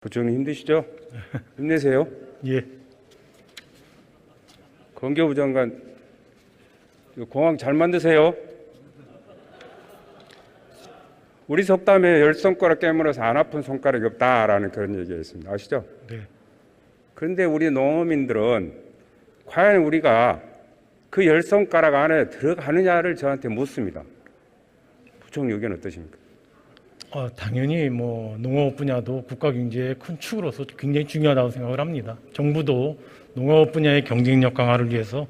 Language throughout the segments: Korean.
부총리 힘드시죠? 힘내세요. 예. 건교부 장관, 공항 잘 만드세요. 우리 속담에 열 손가락 깨물어서 안 아픈 손가락이 없다라는 그런 얘기가 있습니다. 아시죠? 네. 그런데 우리 농어민들은 과연 우리가 그 열 손가락 안에 들어가느냐를 저한테 묻습니다. 부총리 의견 어떠십니까? 당연히 농업 분야도 국가 경제의 큰 축으로서 굉장히 중요하다고 생각을 합니다. 정부도 농업 분야의 경쟁력 강화를 위해서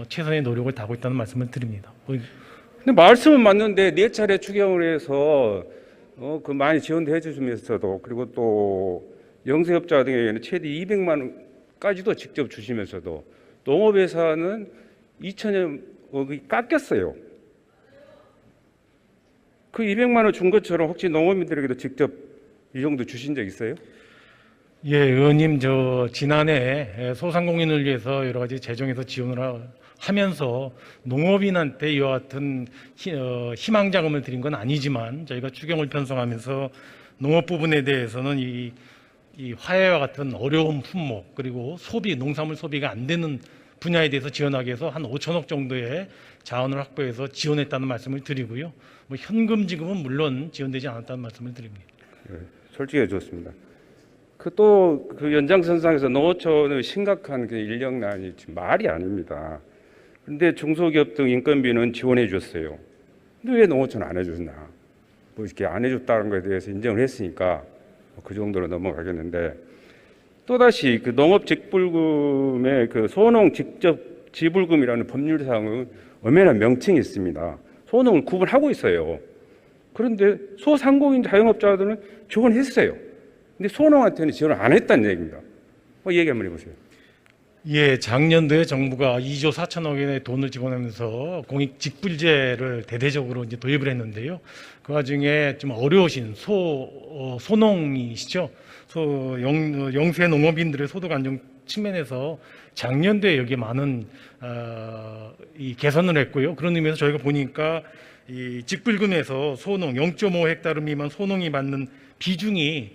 최선의 노력을 다하고 있다는 말씀을 드립니다. 근데 말씀은 맞는데 네 차례 추경을 해서 그 많이 지원도 해주시면서도, 그리고 또 영세업자 등에게는 최대 200만 원까지도 직접 주시면서도 농업예산은 2천억이 깎였어요. 그 200만 원 준 것처럼 혹시 농업인들에게도 직접 이 정도 주신 적 있어요? 예, 의원님, 지난해 소상공인을 위해서 여러 가지 재정에서 지원을 하면서 농업인한테 이와 같은 희망 자금을 드린 건 아니지만, 저희가 추경을 편성하면서 농업 부분에 대해서는 이 화훼와 같은 어려운 품목, 그리고 농산물 소비가 안 되는 분야에 대해서 지원하기 위해서 한 5천억 정도의 자원을 확보해서 지원했다는 말씀을 드리고요. 현금 지급은 물론 지원되지 않았다는 말씀을 드립니다. 네, 솔직해 줬습니다. 그 연장선상에서 농어촌의 심각한 그 인력난이 지금 말이 아닙니다. 그런데 중소기업 등 인건비는 지원해 줬어요. 근데 왜 농어촌 안 해줬나? 이렇게 안 해줬다는 것에 대해서 인정을 했으니까 그 정도로 넘어가겠는데, 또다시 그 농업 직불금의 그 소농 직접 지불금이라는 법률 사항은 엄연한 명칭이 있습니다. 소농을 구분하고 있어요. 그런데 소상공인 자영업자들은 지원했어요. 근데 소농한테는 지원을 안 했다는 얘기입니다. 얘기 한번 해보세요. 예, 작년도에 정부가 2조 4천억 원의 돈을 지원하면서 공익 직불제를 대대적으로 이제 도입을 했는데요. 그 와중에 좀 어려우신 소농이시죠. 영세 농업인들의 소득 안정 측면에서 작년도에 여기에 많은 이 개선을 했고요. 그런 의미에서 저희가 보니까 이 직불금에서 소농 0.5헥타르 미만 소농이 받는 비중이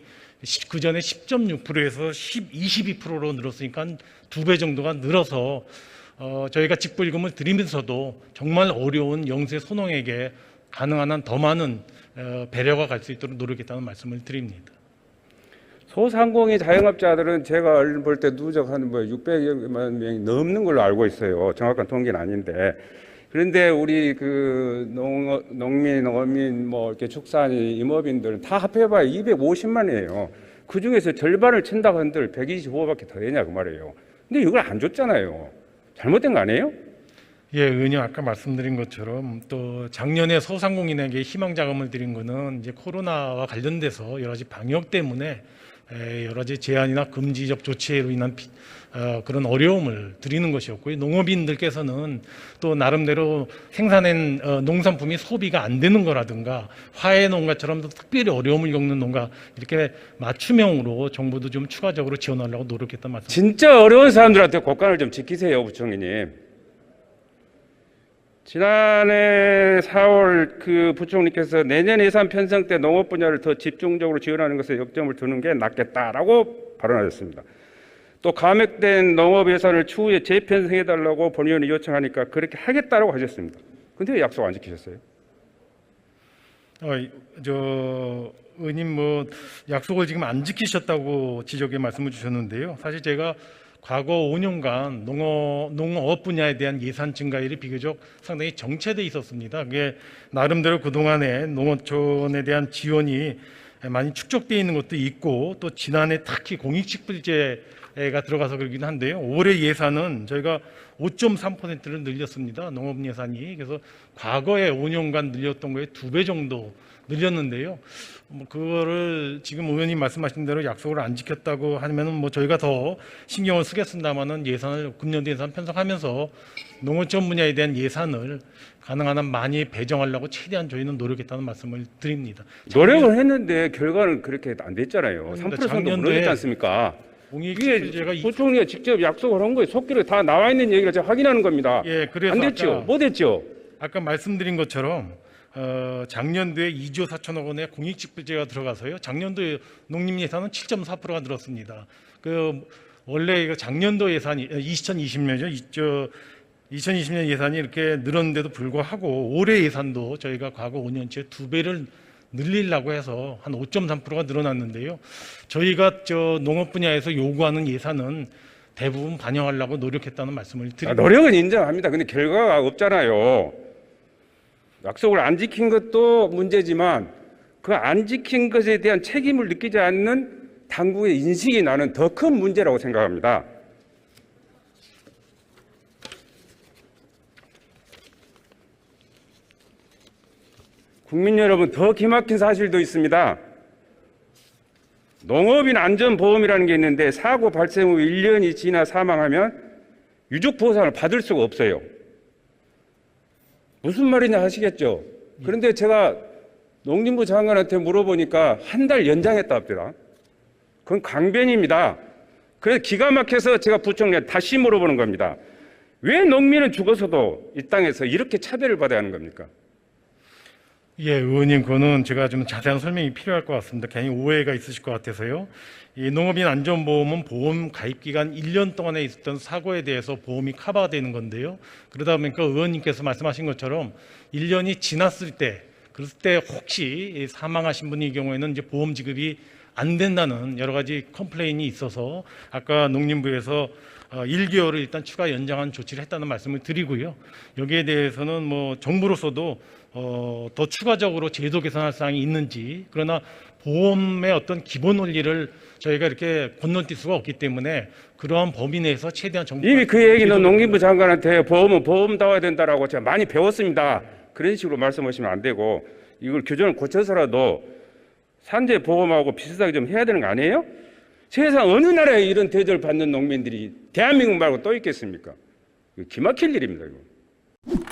그 전에 10.6%에서 22%로 늘었으니까 2배 정도가 늘어서 저희가 직불금을 드리면서도 정말 어려운 영세 소농에게 가능한 한 더 많은 배려가 갈 수 있도록 노력했다는 말씀을 드립니다. 소상공인 자영업자들은 제가 얼른 볼 때 누적 한 600만 명이 넘는 걸로 알고 있어요. 정확한 통계는 아닌데. 그런데 우리 그 농민, 어민, 이렇게 축산인, 임업인들은 다 합해봐야 250만이에요. 그 중에서 절반을 친다고 한들 125밖에 더 되냐 그 말이에요. 근데 이걸 안 줬잖아요. 잘못된 거 아니에요? 예, 의원님 아까 말씀드린 것처럼 또 작년에 소상공인에게 희망 자금을 드린 거는 이제 코로나와 관련돼서 여러 가지 방역 때문에 여러 가지 제한이나 금지적 조치로 인한 그런 어려움을 드리는 것이었고요. 농업인들께서는 또 나름대로 생산한 농산품이 소비가 안 되는 거라든가 화훼 농가처럼 특별히 어려움을 겪는 농가, 이렇게 맞춤형으로 정부도 좀 추가적으로 지원하려고 노력했던 말씀. 진짜 어려운 사람들한테 고관을 좀 지키세요, 부총리님. 지난해 4월 그 부총리께서 내년 예산 편성 때 농업 분야를 더 집중적으로 지원하는 것에 역점을 두는 게 낫겠다라고 발언하셨습니다. 또 감액된 농업 예산을 추후에 재편성해달라고 본의원이 요청하니까 그렇게 하겠다라고 하셨습니다. 근데 왜 약속 안 지키셨어요? 의원님 약속을 지금 안 지키셨다고 지적의 말씀을 주셨는데요. 사실 제가 과거 5년간 농업 분야에 대한 예산 증가율이 비교적 상당히 정체돼 있었습니다. 그게 나름대로 그동안에 농어촌에 대한 지원이 많이 축적되어 있는 것도 있고, 또 지난해 특히 공익직불제가 들어가서 그러긴 한데요. 올해 예산은 저희가 5.3%를 늘렸습니다. 농업 예산이. 그래서 과거에 5년간 늘렸던 거에 2배 정도 늘렸는데요. 그거를 지금 의원님 말씀하신 대로 약속을 안 지켰다고 하면은 저희가 더 신경을 쓰겠습니다만은 예산을 금년도 예산 편성하면서 농어촌 분야에 대한 예산을 가능한 한 많이 배정하려고 최대한 저희는 노력했다는 말씀을 드립니다. 노력을 했는데 결과는 그렇게 안 됐잖아요. 3% 정도 무너졌지 않습니까? 이게 부총리가 직접 약속을 한 거예요. 속기로 다 나와 있는 얘기를 제가 확인하는 겁니다. 예, 그래서 안 됐죠? 못 했죠? 아까 말씀드린 것처럼 작년도에 2조 4천억 원의 공익직불제가 들어가서요. 작년도 농림 예산은 7.4%가 늘었습니다. 원래 이거 작년도 예산이 2020년이죠. 2020년 예산이 이렇게 늘었는데도 불구하고 올해 예산도 저희가 과거 5년째 2배를 늘리려고 해서 한 5.3%가 늘어났는데요. 저희가 농업 분야에서 요구하는 예산은 대부분 반영하려고 노력했다는 말씀을 드립니다. 노력은 인정합니다. 근데 결과가 없잖아요. 약속을 안 지킨 것도 문제지만 그 안 지킨 것에 대한 책임을 느끼지 않는 당국의 인식이 나는 더 큰 문제라고 생각합니다. 국민 여러분, 더 기막힌 사실도 있습니다. 농업인 안전보험이라는 게 있는데 사고 발생 후 1년이 지나 사망하면 유족보상을 받을 수가 없어요. 무슨 말이냐 하시겠죠? 그런데 제가 농림부 장관한테 물어보니까 한 달 연장했다 합니다. 그건 강변입니다. 그래서 기가 막혀서 제가 부총리한테 다시 물어보는 겁니다. 왜 농민은 죽어서도 이 땅에서 이렇게 차별을 받아야 하는 겁니까? 예, 의원님, 그거는 제가 좀 자세한 설명이 필요할 것 같습니다. 괜히 오해가 있으실 것 같아서요. 이 농업인 안전보험은 보험 가입 기간 1년 동안에 있었던 사고에 대해서 보험이 커버가 되는 건데요. 그러다 보니까 의원님께서 말씀하신 것처럼 1년이 지났을 때, 그럴 때 혹시 사망하신 분의 경우에는 이제 보험 지급이 안 된다는 여러 가지 컴플레인이 있어서 아까 농림부에서 1개월을 일단 추가 연장한 조치를 했다는 말씀을 드리고요. 여기에 대해서는 뭐 정부로서도 더 추가적으로 제도 개선할 사항이 있는지, 그러나 보험의 어떤 기본 원리를 저희가 이렇게 건너뛸 수가 없기 때문에 그러한 범위 내에서 최대한 정부 이미 그 얘기는 농림부 장관한테 보험은 보험다워야 된다라고 제가 많이 배웠습니다. 그런 식으로 말씀하시면 안 되고 이걸 규정을 고쳐서라도 산재 보험하고 비슷하게 좀 해야 되는 거 아니에요? 세상 어느 나라에 이런 대접을 받는 농민들이 대한민국 말고 또 있겠습니까? 기막힐 일입니다, 이거.